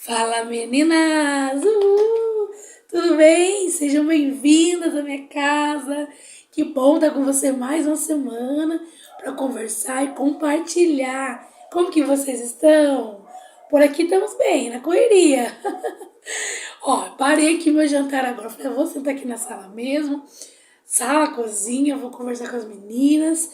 Fala meninas! Tudo bem? Sejam bem-vindas à minha casa. Que bom estar com você mais uma semana para conversar e compartilhar. Como que vocês estão? Por aqui estamos bem, na correria. Ó, parei aqui meu jantar agora. Falei, vou sentar aqui na sala mesmo. Sala, cozinha, vou conversar com as meninas.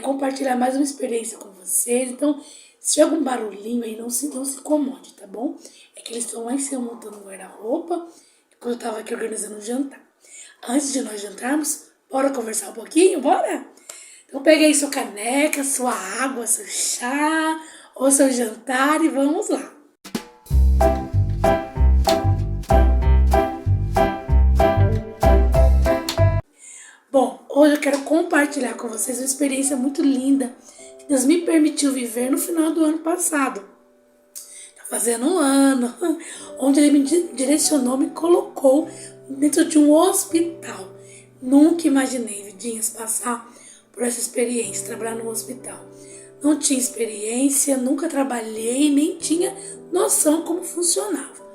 Compartilhar mais uma experiência com vocês. Então, se tiver algum barulhinho aí, não se incomode, tá bom? É que eles estão lá em cima montando um guarda-roupa, enquanto eu tava aqui organizando o jantar. Antes de nós jantarmos, bora conversar um pouquinho? Bora? Então pega aí sua caneca, sua água, seu chá ou seu jantar e vamos lá. Bom, hoje eu quero compartilhar com vocês uma experiência muito linda que Deus me permitiu viver no final do ano passado. Tá fazendo um ano, onde Ele me direcionou, me colocou dentro de um hospital. Nunca imaginei, vidinhas, passar por essa experiência, trabalhar no hospital. Não tinha experiência, nunca trabalhei, nem tinha noção como funcionava.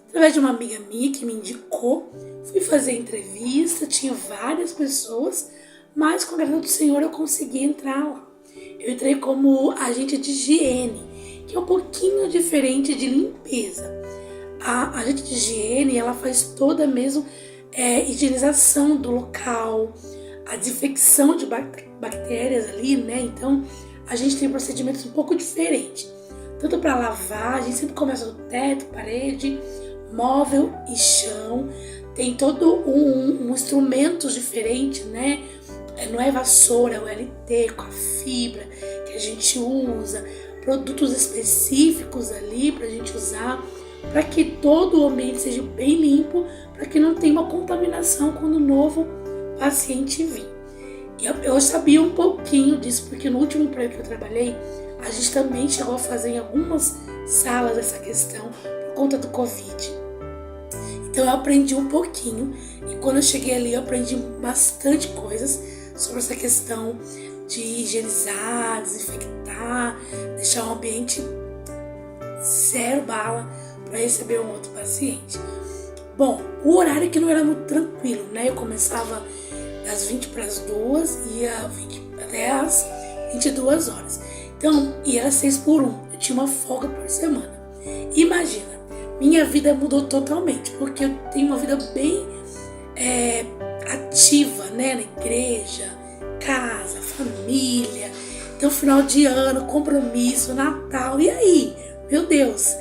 Através de uma amiga minha que me indicou, fui fazer entrevista, tinha várias pessoas, mas com a graça do Senhor eu consegui entrar lá. Eu entrei como agente de higiene, que é um pouquinho diferente de limpeza. A agente de higiene, ela faz toda mesmo higienização do local, a desinfecção de bactérias ali, né? Então, a gente tem procedimentos um pouco diferentes. Tanto para lavar, a gente sempre começa do teto, parede, móvel e chão. Tem todo um instrumento diferente, né? Não é vassoura, é o LT com a fibra que a gente usa, produtos específicos ali pra gente usar, para que todo o ambiente seja bem limpo, para que não tenha uma contaminação quando o novo paciente vir. Eu sabia um pouquinho disso, porque no último emprego que eu trabalhei, a gente também chegou a fazer em algumas salas essa questão por conta do Covid. Então eu aprendi um pouquinho, e quando eu cheguei ali eu aprendi bastante coisas sobre essa questão de higienizar, desinfectar, deixar o ambiente zero bala para receber um outro paciente. Bom, o horário que não era muito tranquilo, né? Eu começava das 20 para as 2 e ia até as 22 horas. Então, ia 6 por 1. Eu tinha uma folga por semana. Imagina, minha vida mudou totalmente, porque eu tenho uma vida bem ativa, né? Na igreja, casa, família. Então, final de ano, compromisso, Natal, e aí? Meu Deus!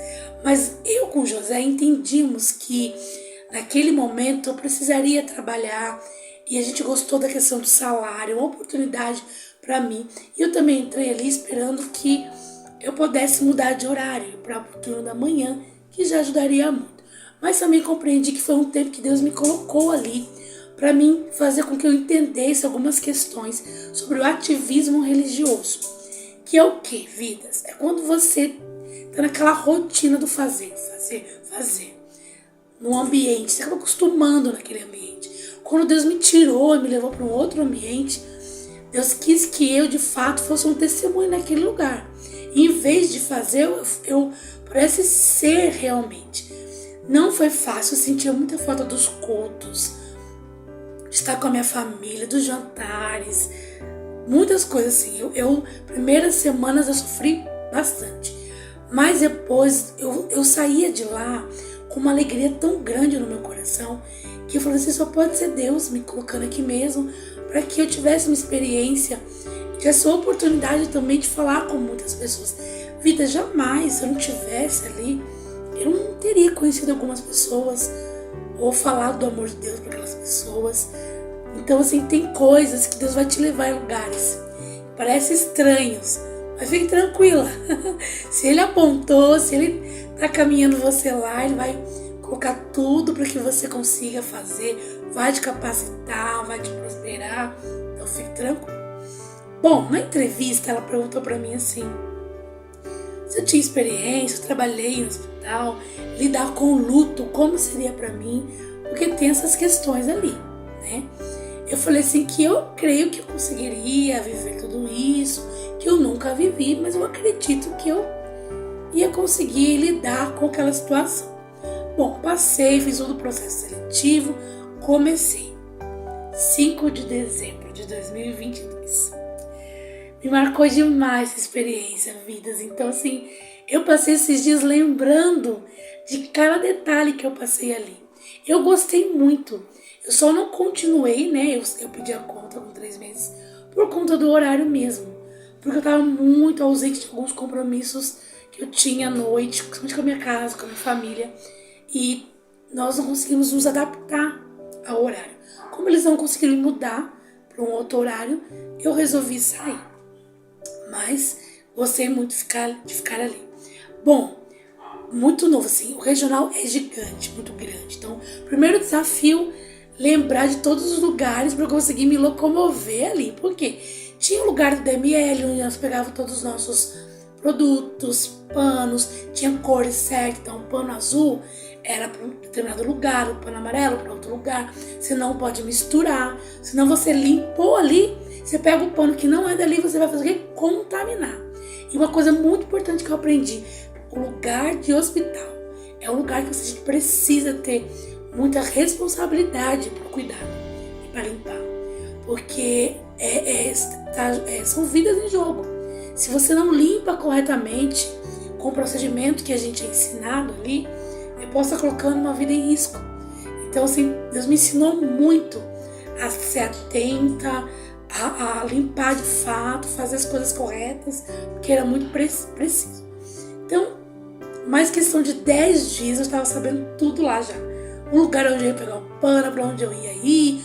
Mas eu com o José entendimos que naquele momento eu precisaria trabalhar, e a gente gostou da questão do salário, uma oportunidade para mim. E eu também entrei ali esperando que eu pudesse mudar de horário para o turno da manhã, que já ajudaria muito. Mas também compreendi que foi um tempo que Deus me colocou ali para mim fazer com que eu entendesse algumas questões sobre o ativismo religioso. Que é o que, vidas? É quando você tá naquela rotina do fazer. Num ambiente, você acaba acostumando naquele ambiente. Quando Deus me tirou e me levou para um outro ambiente, Deus quis que eu, de fato, fosse um testemunho naquele lugar. E em vez de fazer, eu parece ser realmente. Não foi fácil, eu sentia muita falta dos cultos, de estar com a minha família, dos jantares, muitas coisas assim. Primeiras semanas eu sofri bastante. Mas depois eu saía de lá com uma alegria tão grande no meu coração, que eu falei assim, só pode ser Deus me colocando aqui mesmo, para que eu tivesse uma experiência, tivesse a oportunidade também de falar com muitas pessoas. Vida, jamais, se eu não tivesse ali, eu não teria conhecido algumas pessoas, ou falado do amor de Deus para aquelas pessoas. Então, assim, tem coisas que Deus vai te levar em lugares que parecem estranhos, mas fique tranquila. Se Ele apontou, se Ele está caminhando você lá, Ele vai colocar tudo para que você consiga fazer, vai te capacitar, vai te prosperar. Então fique tranquilo. Bom, na entrevista ela perguntou para mim assim, se eu tinha experiência, eu trabalhei no hospital, lidar com o luto, como seria para mim, porque tem essas questões ali, né? Eu falei assim que eu creio que eu conseguiria viver tudo isso, que eu nunca vivi, mas eu acredito que eu ia conseguir lidar com aquela situação. Bom, passei, fiz todo o processo seletivo, comecei. 5 de dezembro de 2022. Me marcou demais essa experiência, vidas. Então, assim, eu passei esses dias lembrando de cada detalhe que eu passei ali. Eu gostei muito. Eu só não continuei, né? Eu pedi a conta com 3 meses por conta do horário mesmo. Porque eu tava muito ausente de alguns compromissos que eu tinha à noite, principalmente com a minha casa, com a minha família. E nós não conseguimos nos adaptar ao horário. Como eles não conseguiram mudar para um outro horário, eu resolvi sair. Mas gostei muito de ficar ali. Bom, muito novo, assim. O regional é gigante, muito grande. Então, primeiro desafio, lembrar de todos os lugares para eu conseguir me locomover ali. Por quê? Tinha o lugar do DML, onde nós pegávamos todos os nossos produtos, panos, tinha cores certas. Então, o pano azul era para um determinado lugar, o pano amarelo para outro lugar. Você não pode misturar. Senão você limpou ali, você pega o pano que não é dali, você vai fazer o quê? Contaminar. E uma coisa muito importante que eu aprendi, o lugar de hospital é um lugar que você precisa ter muita responsabilidade para cuidar e para limpar. Porque são vidas em jogo. Se você não limpa corretamente, com o procedimento que a gente é ensinado ali, eu posso estar colocando uma vida em risco. Então, assim, Deus me ensinou muito a ser atenta, a limpar de fato, fazer as coisas corretas, porque era muito preciso. Então, mais questão de 10 dias, eu estava sabendo tudo lá já. O lugar onde eu ia pegar o pano, para onde eu ia ir.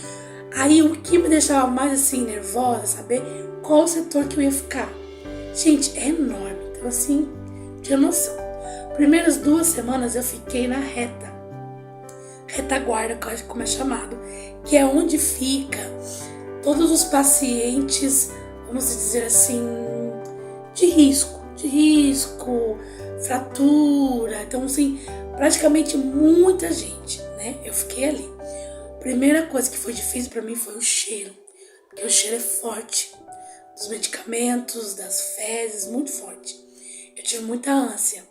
Aí, o que me deixava mais assim, nervosa, saber qual setor que eu ia ficar. Gente, é enorme. Então, assim, tinha noção. Primeiras 2 semanas eu fiquei na retaguarda, como é chamado, que é onde fica todos os pacientes, vamos dizer assim, de risco, fratura. Então, assim, praticamente muita gente, né? Eu fiquei ali. Primeira coisa que foi difícil pra mim foi o cheiro, porque o cheiro é forte, dos medicamentos, das fezes, muito forte. Eu tive muita ânsia,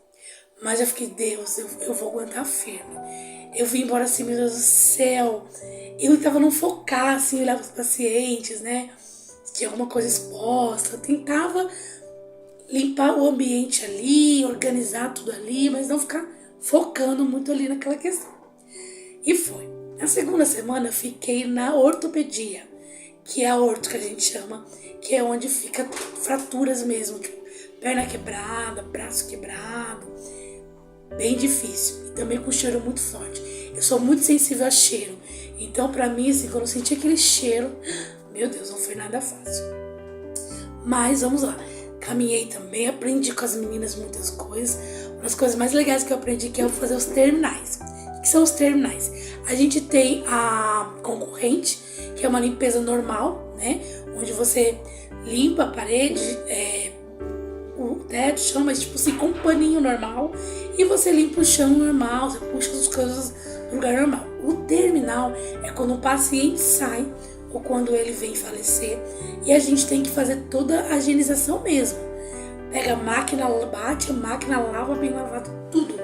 mas eu fiquei, Deus, eu vou aguentar firme. Eu vim embora assim, meu Deus do céu. Eu tava não focar, assim, olhar pros pacientes, né? Se tinha alguma coisa exposta. Eu tentava limpar o ambiente ali, organizar tudo ali, mas não ficar focando muito ali naquela questão. E foi. Na segunda semana eu fiquei na ortopedia, que é a orto que a gente chama, que é onde fica fraturas mesmo, tipo perna quebrada, braço quebrado, bem difícil e também com cheiro muito forte. Eu sou muito sensível a cheiro, então pra mim, assim, quando eu senti aquele cheiro, meu Deus, não foi nada fácil. Mas vamos lá, caminhei também, aprendi com as meninas muitas coisas. Uma das coisas mais legais que eu aprendi que é fazer os terminais. O que são os terminais? A gente tem a concorrente, que é uma limpeza normal, né? Onde você limpa a parede, o teto, o chão, mas tipo assim, com um paninho normal. E você limpa o chão normal, você puxa as coisas no lugar normal. O terminal é quando o paciente sai ou quando ele vem falecer. E a gente tem que fazer toda a higienização mesmo. Pega a máquina, bate a máquina, lava bem lavado, tudo.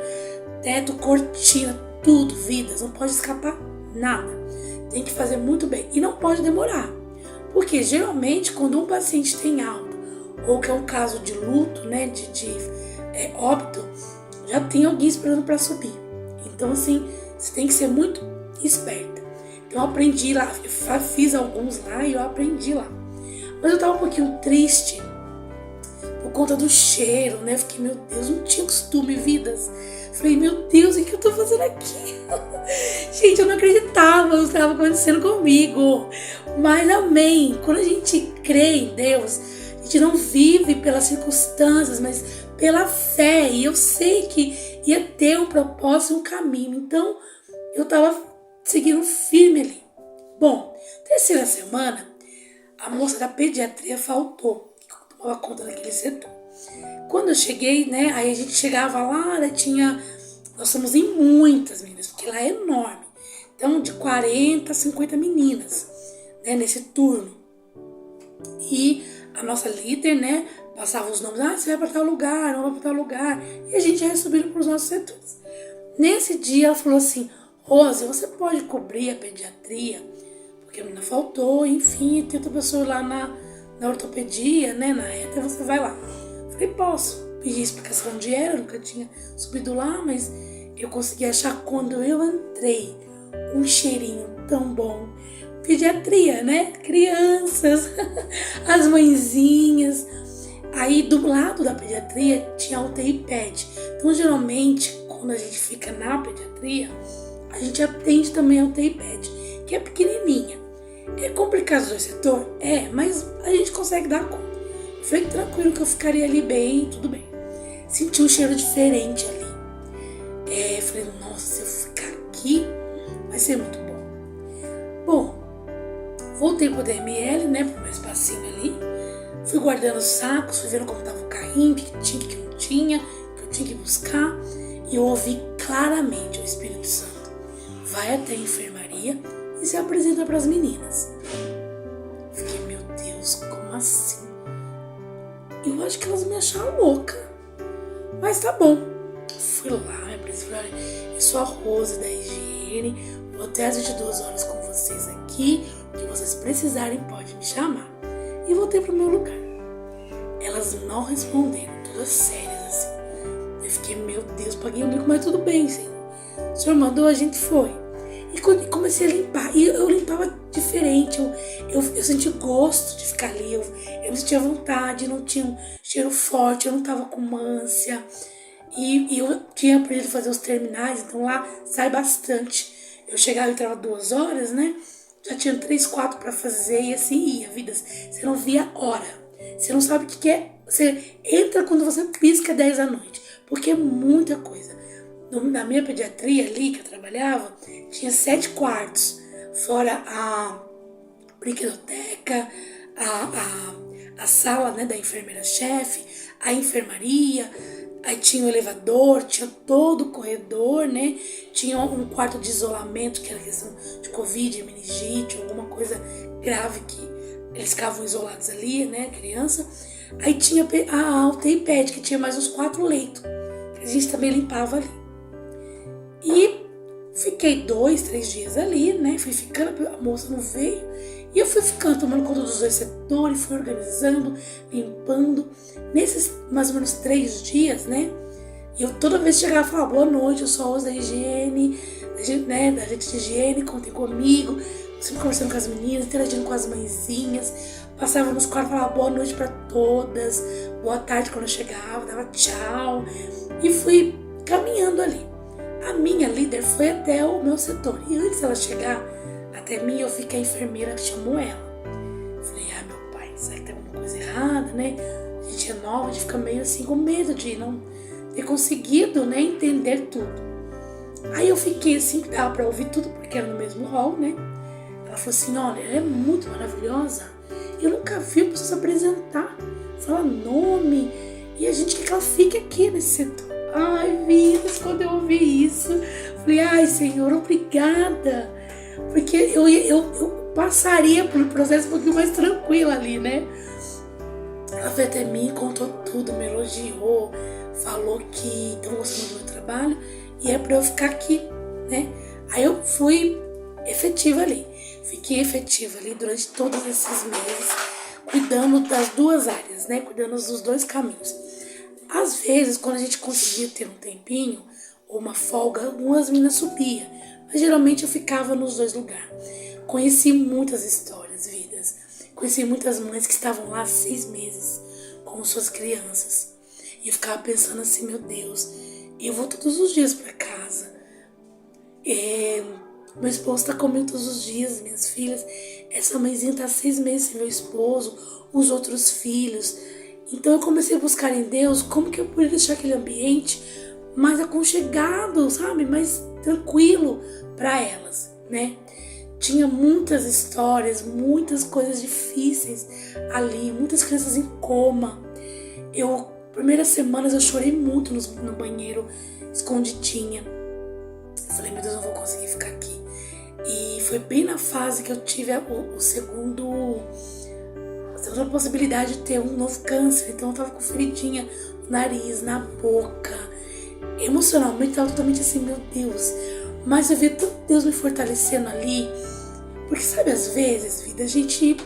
Teto, cortina, tudo, vidas, não pode escapar nada. Tem que fazer muito bem e não pode demorar. Porque geralmente quando um paciente tem alta ou que é um caso de luto, né, de óbito, já tem alguém esperando para subir. Então assim, você tem que ser muito esperta. Então eu aprendi lá, eu fiz alguns lá e eu aprendi lá. Mas eu tava um pouquinho triste por conta do cheiro, né? Eu fiquei, meu Deus, não tinha costume, vidas. Falei, meu Deus, o que eu tô fazendo aqui? Gente, eu não acreditava o que estava acontecendo comigo. Mas amém. Quando a gente crê em Deus, a gente não vive pelas circunstâncias, mas pela fé. E eu sei que ia ter um propósito, um caminho. Então, eu tava seguindo firme ali. Bom, terceira semana, a moça da pediatria faltou. Que tomava conta daquele setor. Quando eu cheguei, né, aí a gente chegava lá, nós somos em muitas meninas, porque lá é enorme. Então, de 40 a 50 meninas, né, nesse turno. E a nossa líder, né, passava os nomes, você vai para tal lugar, não vai para tal lugar, e a gente ia subindo para os nossos setores. Nesse dia ela falou assim, Rose, você pode cobrir a pediatria? Porque a menina faltou, enfim, tem outra pessoa lá na ortopedia, né, na ETA, você vai lá. Falei, posso. Pedi explicação onde era, nunca tinha subido lá, mas eu consegui achar quando eu entrei um cheirinho tão bom. Pediatria, né? Crianças, as mãezinhas. Aí do lado da pediatria tinha a UTI PED. Então geralmente quando a gente fica na pediatria, a gente atende também a UTI PED, que é pequenininha. É complicado o setor? É, mas a gente consegue dar conta. Falei tranquilo que eu ficaria ali bem, tudo bem. Senti um cheiro diferente ali. Falei, nossa, se eu ficar aqui, vai ser muito bom. Bom, voltei pro DML, né, pro meu espacinho ali. Fui guardando os sacos, fui vendo como tava o carrinho, o que tinha, o que não tinha, que eu tinha que buscar. E eu ouvi claramente o Espírito Santo. Vai até a enfermaria e se apresenta para as meninas. Fiquei, meu Deus, como assim? Eu acho que elas me acharam louca. Mas tá bom. Fui lá, me apresentei, falei, eu sou a Rose da higiene, vou até às 22 horas com vocês aqui, o que vocês precisarem pode me chamar. E voltei pro meu lugar. Elas não responderam, todas sérias assim. Eu fiquei, meu Deus, paguei o mico, mas tudo bem, Senhor. O Senhor mandou, a gente foi. E comecei a limpar, e eu limpava diferente, eu senti gosto de ficar ali, eu me sentia vontade, não tinha um cheiro forte, eu não tava com ânsia. E eu tinha aprendido a fazer os terminais, então lá sai bastante. Eu chegava e entrava 2 horas, né? Já tinha 3, 4 pra fazer e assim ia, vidas. Você não via hora. Você não sabe o que é. Você entra quando você pisca 10 da noite. Porque é muita coisa. Na minha pediatria ali, que eu trabalhava, tinha 7 quartos. Fora a brinquedoteca, a sala, né, da enfermeira-chefe, a enfermaria. Aí tinha o elevador, tinha todo o corredor, né? Tinha um quarto de isolamento, que era questão de Covid, meningite, alguma coisa grave que eles ficavam isolados ali, né? Criança. Aí tinha a UTI PED, que tinha mais uns 4 leitos, que a gente também limpava ali. E fiquei 2, 3 dias ali, né? Fui ficando, a moça não veio. E eu fui ficando, tomando conta dos 2 setores, fui organizando, limpando. Nesses mais ou menos 3 dias, né? E eu toda vez chegava e falava, boa noite, eu sou a Rose da higiene, né, da gente de higiene, contem comigo. Sempre conversando com as meninas, interagindo com as mãezinhas. Passava nos quartos, falava boa noite pra todas, boa tarde quando eu chegava, dava tchau. E fui caminhando ali. A minha líder foi até o meu setor. E antes dela chegar até mim, eu vi que a enfermeira chamou ela. Falei, meu pai, será que tem alguma coisa errada, né? A gente é nova, a gente fica meio assim com medo de não ter conseguido, né, entender tudo. Aí eu fiquei assim, que dava pra ouvir tudo, porque era no mesmo hall, né? Ela falou assim, olha, ela é muito maravilhosa. Eu nunca vi a pessoa se apresentar, falar nome. E a gente quer que ela fique aqui nesse setor. Ai, vidas, quando eu ouvi isso, falei, ai, Senhor, obrigada. Porque eu passaria por um processo um pouquinho mais tranquilo ali, né? Ela veio até mim, contou tudo, me elogiou, falou que estão gostando do meu trabalho e é pra eu ficar aqui, né? Aí eu fui efetiva ali. Fiquei efetiva ali durante todos esses meses, cuidando das 2 áreas, né? Cuidando dos 2 caminhos. Às vezes, quando a gente conseguia ter um tempinho ou uma folga, algumas meninas subiam. Mas geralmente eu ficava nos 2 lugares. Conheci muitas histórias, vidas. Conheci muitas mães que estavam lá 6 meses com suas crianças. E eu ficava pensando assim, meu Deus, eu vou todos os dias para casa. Meu esposo está comigo todos os dias, minhas filhas. Essa mãezinha está 6 meses sem meu esposo, os outros filhos. Então eu comecei a buscar em Deus como que eu poderia deixar aquele ambiente mais aconchegado, sabe? Mais tranquilo para elas, né? Tinha muitas histórias, muitas coisas difíceis ali, muitas crianças em coma. Primeiras semanas eu chorei muito no banheiro, escondidinha. Eu falei, meu Deus, eu não vou conseguir ficar aqui. E foi bem na fase que eu tive a segunda toda a possibilidade de ter um novo câncer. Então eu tava com feridinha no nariz, na boca. Emocionalmente eu tava totalmente assim, meu Deus. Mas eu vi tanto Deus me fortalecendo ali. Porque sabe, às vezes, vida, a gente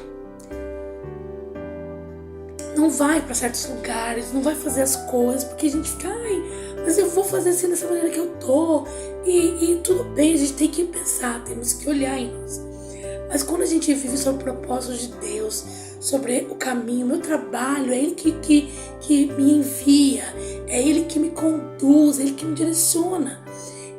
não vai para certos lugares, não vai fazer as coisas, porque a gente fica, mas eu vou fazer assim dessa maneira que eu tô. E tudo bem, a gente tem que pensar, temos que olhar em nós. Mas quando a gente vive sobre o propósito de Deus, sobre o caminho, o meu trabalho, é Ele que me envia, é Ele que me conduz, é Ele que me direciona.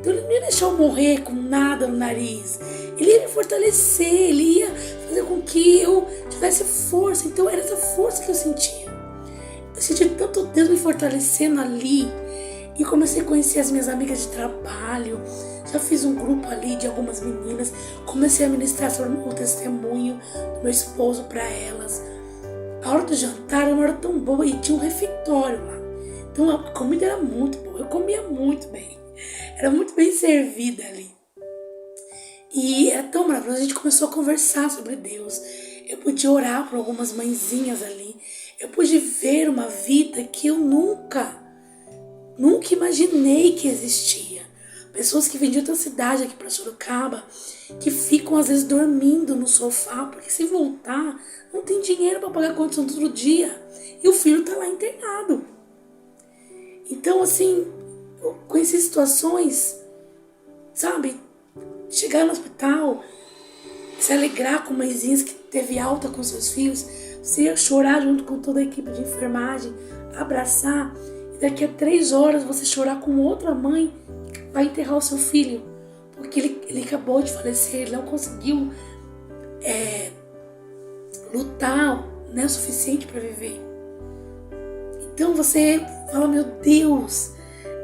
Então Ele não ia deixar eu morrer com nada no nariz. Ele ia me fortalecer, Ele ia fazer com que eu tivesse força. Então era essa força que eu sentia. Eu senti tanto Deus me fortalecendo ali. E comecei a conhecer as minhas amigas de trabalho. Já fiz um grupo ali de algumas meninas. Comecei a ministrar sobre o testemunho do meu esposo para elas. A hora do jantar era uma hora tão boa e tinha um refeitório lá. Então a comida era muito boa. Eu comia muito bem. Era muito bem servida ali. E era tão maravilhoso. A gente começou a conversar sobre Deus. Eu podia orar por algumas mãezinhas ali. Eu pude ver uma vida que eu nunca imaginei que existia. Pessoas que vêm de outra cidade aqui para Sorocaba, que ficam às vezes dormindo no sofá, porque se voltar, não tem dinheiro para pagar a condição todo dia. E o filho tá lá internado. Então, assim, eu conheci situações, sabe? Chegar no hospital, se alegrar com mãezinhas que teve alta com seus filhos, você ia chorar junto com toda a equipe de enfermagem, abraçar, e daqui a 3 horas você chorar com outra mãe que vai enterrar o seu filho, porque ele acabou de falecer, ele não conseguiu lutar, né, o suficiente para viver. Então você fala, meu Deus,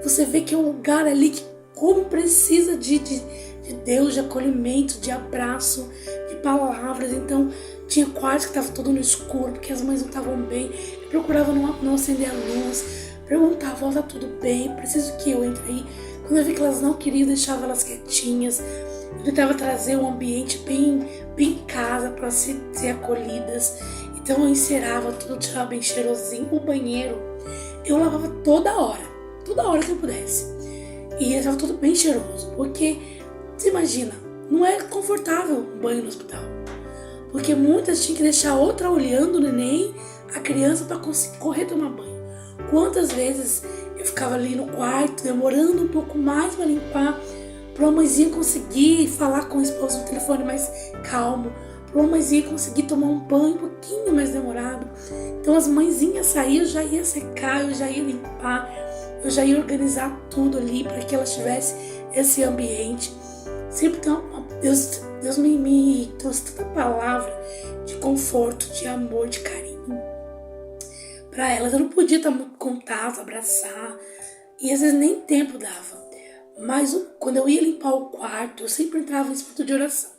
você vê que é um lugar ali que como precisa de Deus, de acolhimento, de abraço, de palavras. Então tinha quartos que estavam todo no escuro, porque as mães não estavam bem. Eu procurava não acender a luz, perguntava, tá tudo bem, preciso que eu entre aí. Quando eu vi que elas não queriam, eu deixava elas quietinhas. Eu tentava trazer um ambiente bem casa para ser acolhidas. Então eu encerava tudo, tirava bem cheirosinho. O banheiro eu lavava toda hora que eu pudesse. E estava tudo bem cheiroso, porque você imagina, não é confortável um banho no hospital. Porque muitas tinham que deixar outra olhando o neném, a criança, para correr tomar banho. Quantas vezes eu ficava ali no quarto, demorando um pouco mais para limpar, para uma mãezinha conseguir falar com o esposo no telefone mais calmo, para uma mãezinha conseguir tomar um banho um pouquinho mais demorado. Então as mãezinhas saíam, eu já ia secar, eu já ia limpar, eu já ia organizar tudo ali para que elas tivessem esse ambiente. Sempre então, Deus me trouxe tanta palavra de conforto, de amor, de carinho para elas. Eu não podia estar muito contato, abraçar, e às vezes nem tempo dava. Mas quando eu ia limpar o quarto, eu sempre entrava em espírito de oração.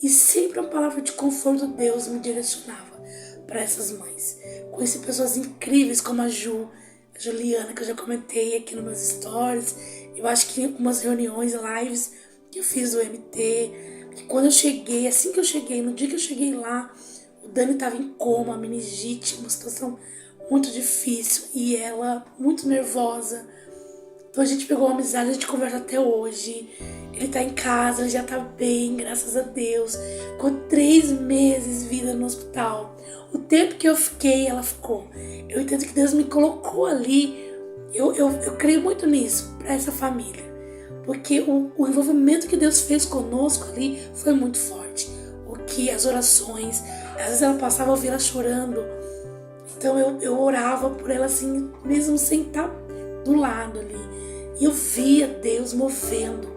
E sempre uma palavra de conforto de Deus me direcionava para essas mães. Conheci pessoas incríveis como a Juliana, que eu já comentei aqui nos meus stories. Eu acho que em algumas reuniões, lives que eu fiz do MT, que quando eu cheguei, assim que eu cheguei, no dia que eu cheguei lá, o Dani estava em coma, meningite, uma situação muito difícil, e ela muito nervosa. Então a gente pegou uma amizade, a gente conversa até hoje. Ele tá em casa, ele já tá bem, graças a Deus. Ficou 3 meses vida no hospital. O tempo que eu fiquei, ela ficou. Eu entendo que Deus me colocou ali. Eu creio muito nisso, para essa família. Porque o envolvimento que Deus fez conosco ali foi muito forte. O que as orações, às vezes ela passava, eu via ela chorando. Então eu orava por ela assim, mesmo sem estar do lado ali. E eu via Deus movendo,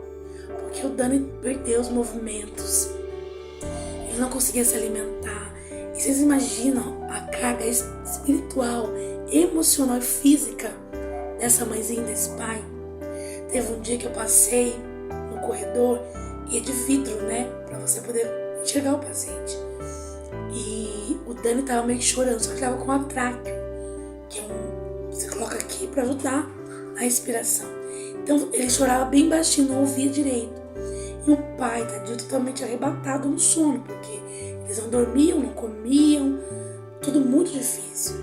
porque o Dani perdeu os movimentos. Ele não conseguia se alimentar. E vocês imaginam a carga espiritual, emocional e física dessa mãezinha, desse pai? Teve um dia que eu passei no corredor e é de vidro, né? Pra você poder enxergar o paciente. E o Dani tava meio que chorando, só que tava com a tráqueo, que você coloca aqui pra ajudar na respiração. Então ele chorava bem baixinho, não ouvia direito. E o pai, tadinho, totalmente arrebatado no sono, porque eles não dormiam, não comiam. tudo muito difícil.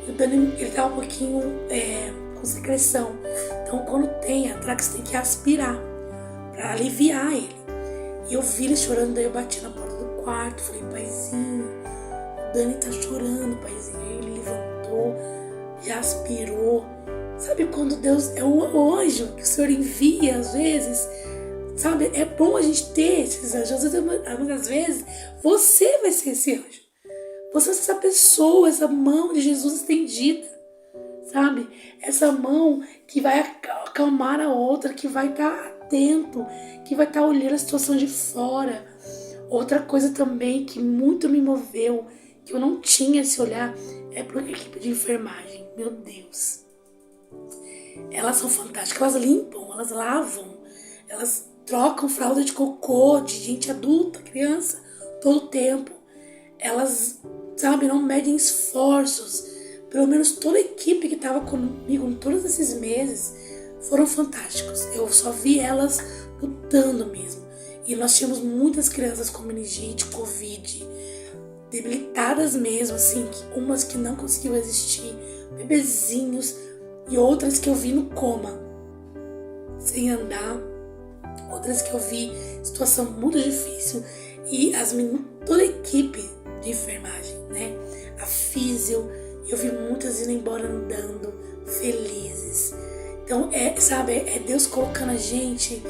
E o Dani, ele tava um pouquinho com secreção. Então, quando tem ataque, você tem que aspirar pra aliviar ele. E eu vi ele chorando, daí eu bati na porta do quarto, falei, paizinho, o Dani tá chorando, paizinho. Aí ele levantou, já aspirou. Sabe quando Deus é o anjo que o Senhor envia às vezes? Sabe, é bom a gente ter esses anjos. Muitas vezes você vai ser esse anjo. Você vai ser essa pessoa, essa mão de Jesus estendida. Sabe? Essa mão que vai acalmar a outra, que vai estar atento, que vai estar olhando a situação de fora. Outra coisa também que muito me moveu, que eu não tinha esse olhar, é para a equipe de enfermagem. Meu Deus. Elas são fantásticas, elas limpam, elas lavam, elas trocam fralda de cocô de gente adulta, criança, todo o tempo. Elas, sabe, não medem esforços. Pelo menos toda a equipe que estava comigo todos esses meses foram fantásticos. Eu só vi elas lutando mesmo. E nós tínhamos muitas crianças com meningite, Covid, debilitadas mesmo, assim, umas que não conseguiam existir, bebezinhos, e outras que eu vi no coma, sem andar, outras que eu vi situação muito difícil. E as meninas, toda a equipe de enfermagem, né? A físio, eu vi muitas indo embora andando, felizes. Então, é Deus colocando a gente,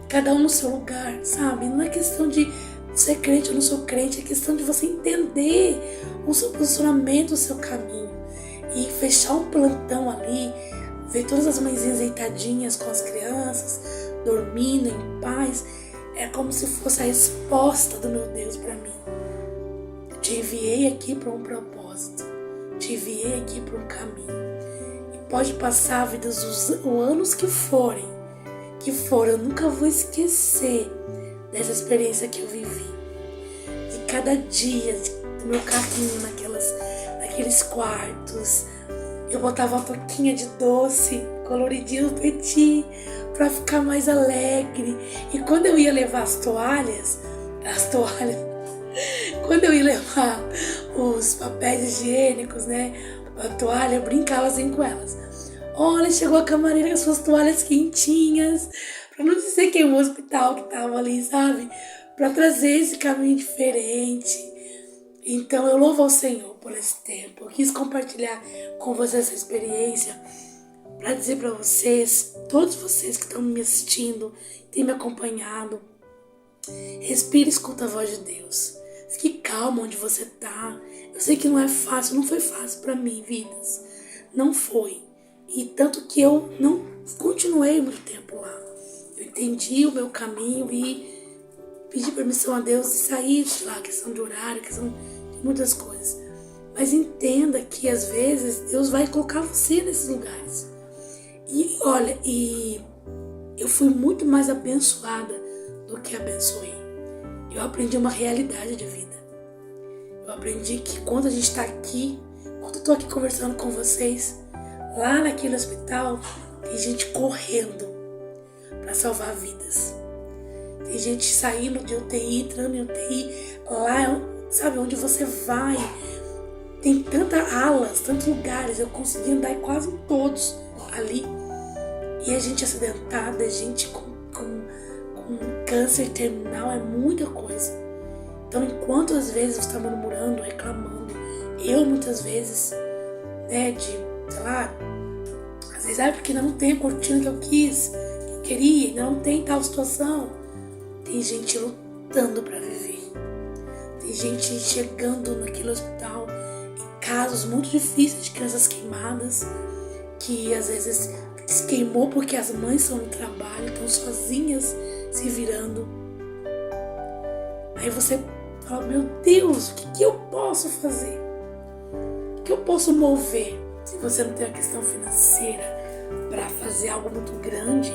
cada um no seu lugar, sabe? Não é questão de ser crente ou não sou crente, é questão de você entender o seu posicionamento, o seu caminho. E fechar um plantão ali, ver todas as mãezinhas deitadinhas com as crianças, dormindo em paz, é como se fosse a resposta do meu Deus para mim. Eu te enviei aqui para um propósito, te enviei aqui para um caminho. E pode passar a vida os anos que foram, eu nunca vou esquecer dessa experiência que eu vivi. De cada dia, do meu carrinho naqueles quartos. Eu botava uma toquinha de doce, coloridinho no petit, pra ficar mais alegre. E quando eu ia levar as toalhas, quando eu ia levar os papéis higiênicos, né, a toalha, eu brincava assim com elas. Olha, chegou a camareira com as suas toalhas quentinhas, pra não dizer que é um hospital que tava ali, sabe? Pra trazer esse caminho diferente. Então eu louvo ao Senhor por esse tempo. Eu quis compartilhar com vocês essa experiência para dizer para vocês, todos vocês que estão me assistindo, têm me acompanhado, respire e escuta a voz de Deus. Fique calmo onde você está. Eu sei que não é fácil, não foi fácil para mim, vidas. Não foi. E tanto que eu não continuei muito tempo lá. Eu entendi o meu caminho e pedi permissão a Deus de sair de lá, questão de horário, questão de muitas coisas. Mas entenda que às vezes Deus vai colocar você nesses lugares. E olha, eu fui muito mais abençoada do que abençoei. Eu aprendi uma realidade de vida. Eu aprendi que quando a gente está aqui, quando eu estou aqui conversando com vocês, lá naquele hospital, tem gente correndo para salvar vidas. Tem gente saindo de UTI, entrando em UTI, lá, sabe, onde você vai. Tem tantas alas, tantos lugares, eu consegui andar em quase todos ali. E a gente acidentada, a gente com câncer terminal, é muita coisa. Então, enquanto às vezes você está murmurando, reclamando, eu muitas vezes, né, sei lá, às vezes, porque não tem a cortina que eu quis, que eu queria, não tem tal situação. Tem gente lutando para viver. Tem gente chegando naquele hospital em casos muito difíceis de crianças queimadas, que às vezes se queimou porque as mães estão no trabalho, estão sozinhas se virando. Aí você fala, meu Deus, o que eu posso fazer? O que eu posso mover? Se você não tem a questão financeira para fazer algo muito grande,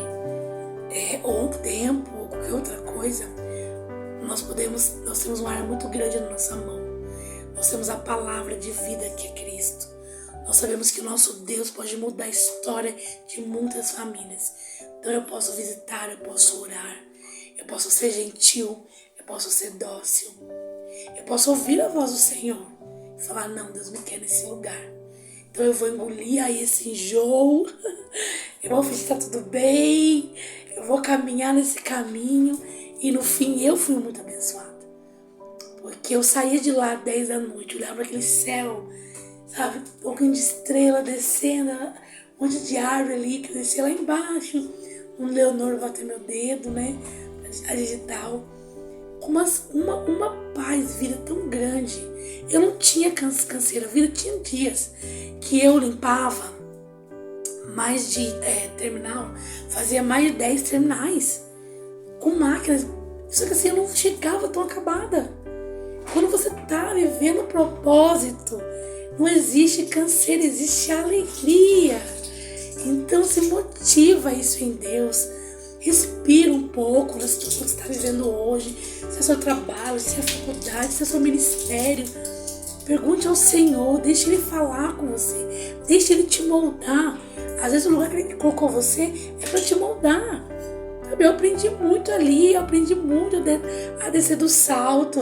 ou tempo, ou qualquer outra coisa, nós temos uma área muito grande na nossa mão. Nós temos a palavra de vida que é Cristo. Nós sabemos que o nosso Deus pode mudar a história de muitas famílias. Então eu posso visitar, eu posso orar, eu posso ser gentil, eu posso ser dócil. Eu posso ouvir a voz do Senhor. Falar, não, Deus me quer nesse lugar. Então eu vou engolir aí esse enjoo, eu vou fingir que tá tudo bem, eu vou caminhar nesse caminho. E no fim eu fui muito abençoada. Porque eu saía de lá 10 da noite, olhava para aquele céu, sabe, um pouquinho de estrela descendo, um monte de árvore ali, que eu descia lá embaixo, um Leonor bater meu dedo, né, a digital. Uma paz, vida tão grande. Eu não tinha canseira, vida tinha dias que eu limpava mais de terminal, fazia mais de 10 terminais com máquinas, só que assim eu não chegava tão acabada. Quando você tá vivendo o propósito, não existe canseira, existe alegria. Então se motiva isso em Deus. Respira um pouco na situação que você está vivendo hoje. Se é seu trabalho, se é a faculdade, se é seu ministério. Pergunte ao Senhor, deixe Ele falar com você. Deixe Ele te moldar. Às vezes o lugar que Ele colocou você é para te moldar. Sabe, eu aprendi muito ali, eu aprendi muito a descer do salto.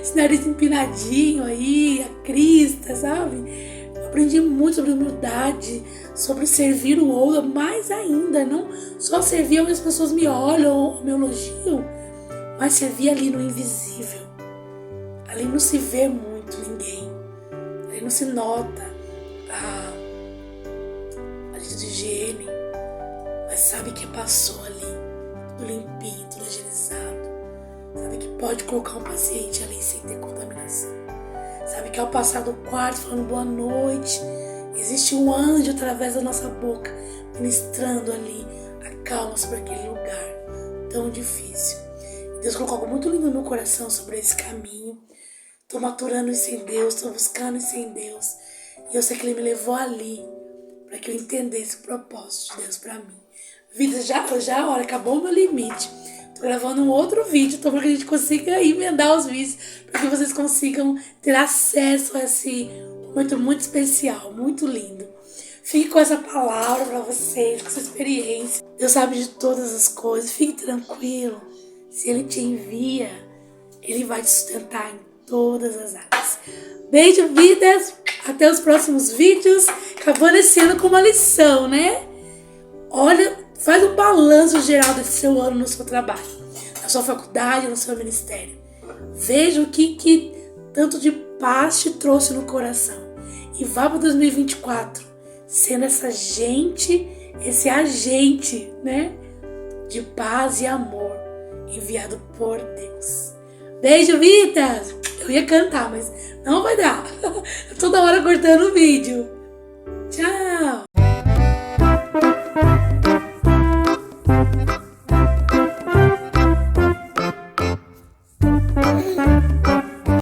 Esse nariz empinadinho aí, a crista, sabe? Aprendi muito sobre humildade, sobre servir o outro, mais ainda, não só servir onde as pessoas me olham ou me elogiam, mas servir ali no invisível. Ali não se vê muito ninguém, ali não se nota a lista de higiene, mas sabe que passou ali, tudo limpinho, tudo higienizado, sabe que pode colocar um paciente ali sem ter contaminação. Sabe que ao passar do quarto falando boa noite, existe um anjo através da nossa boca, ministrando ali a calma sobre aquele lugar tão difícil. Deus colocou algo muito lindo no meu coração sobre esse caminho. Estou maturando isso em Deus, estou buscando isso em Deus. E eu sei que Ele me levou ali para que eu entendesse o propósito de Deus para mim. Vida, olha, acabou o meu limite. Tô gravando um outro vídeo, então para que a gente consiga emendar os vídeos, para que vocês consigam ter acesso a esse momento muito especial, muito lindo. Fique com essa palavra para vocês, com essa experiência. Deus sabe de todas as coisas, fique tranquilo. Se Ele te envia, Ele vai te sustentar em todas as áreas. Beijo, vidas! Até os próximos vídeos. Acabando esse ano com uma lição, né? Olha, faz um balanço geral desse seu ano no seu trabalho, na sua faculdade, no seu ministério. Veja o que tanto de paz te trouxe no coração. E vá para 2024 sendo esse agente, né, de paz e amor enviado por Deus. Beijo, vidas! Eu ia cantar, mas não vai dar. Toda hora cortando o vídeo. Tchau!